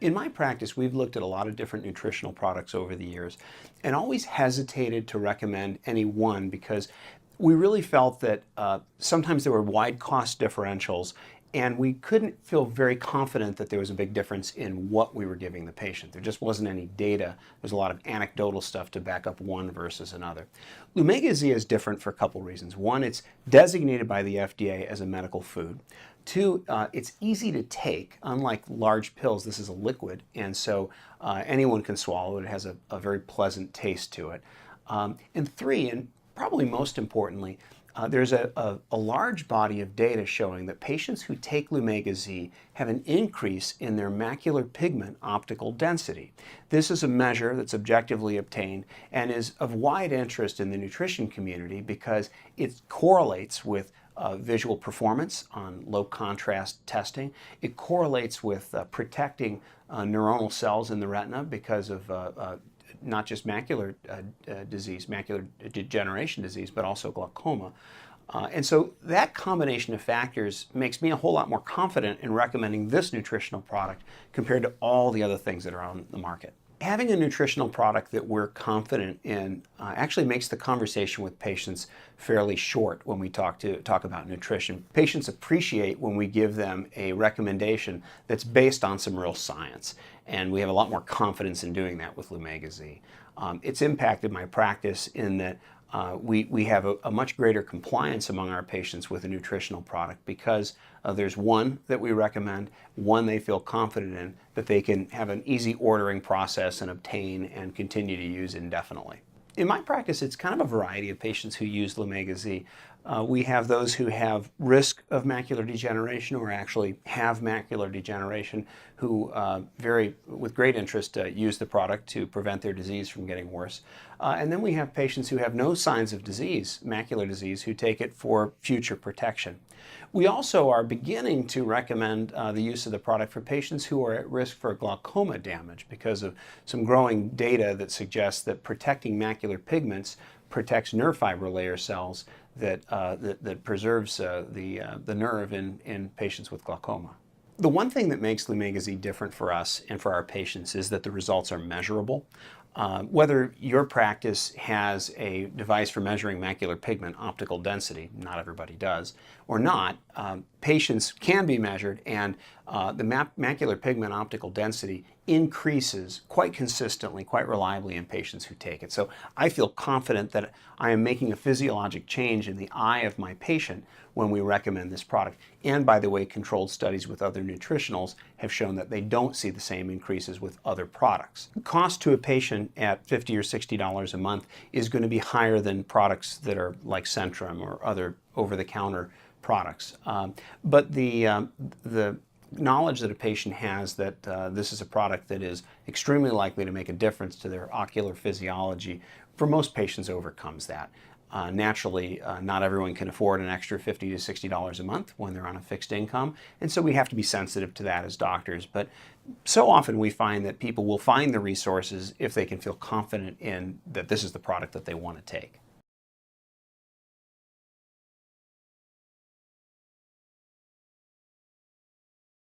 In my practice, we've looked at a lot of different nutritional products over the years and always hesitated to recommend any one because we really felt that sometimes there were wide cost differentials and we couldn't feel very confident that there was a big difference in what we were giving the patient. There just wasn't any data. There's a lot of anecdotal stuff to back up one versus another. Lumega Z is different for a couple reasons. One, it's designated by the FDA as a medical food. Two, it's easy to take. Unlike large pills, this is a liquid, and so anyone can swallow it. It has a very pleasant taste to it. And three, and probably most importantly, there's a large body of data showing that patients who take Lumega Z have an increase in their macular pigment optical density. This is a measure that's objectively obtained and is of wide interest in the nutrition community because it correlates with visual performance on low contrast testing. It correlates with protecting neuronal cells in the retina because of not just macular disease, macular degeneration disease, but also glaucoma. And so that combination of factors makes me a whole lot more confident in recommending this nutritional product compared to all the other things that are on the market. Having a nutritional product that we're confident in actually makes the conversation with patients fairly short when we talk about nutrition. Patients appreciate when we give them a recommendation that's based on some real science, and we have a lot more confidence in doing that with Lumega Z. It's impacted my practice in that we have a much greater compliance among our patients with a nutritional product because there's one that we recommend, one they feel confident in, that they can have an easy ordering process and obtain and continue to use indefinitely. In my practice, it's kind of a variety of patients who use Lumega Z. We have those who have risk of macular degeneration or actually have macular degeneration who with great interest use the product to prevent their disease from getting worse. And then we have patients who have no signs of disease, macular disease, who take it for future protection. We also are beginning to recommend the use of the product for patients who are at risk for glaucoma damage because of some growing data that suggests that protecting macular pigments protects nerve fiber layer cells that preserves the nerve in patients with glaucoma. The one thing that makes Lumega Z different for us and for our patients is that the results are measurable. Whether your practice has a device for measuring macular pigment optical density, not everybody does, or not, patients can be measured, and the macular pigment optical density increases quite consistently, quite reliably in patients who take it. So I feel confident that I am making a physiologic change in the eye of my patient when we recommend this product. And by the way, controlled studies with other nutritionals have shown that they don't see the same increases with other products. The cost to a patient at $50 or $60 a month is going to be higher than products that are like Centrum or other over-the-counter products. But the knowledge that a patient has that this is a product that is extremely likely to make a difference to their ocular physiology, for most patients overcomes that. Naturally, not everyone can afford an extra $50 to $60 a month when they're on a fixed income, and so we have to be sensitive to that as doctors. But so often we find that people will find the resources if they can feel confident in that this is the product that they want to take.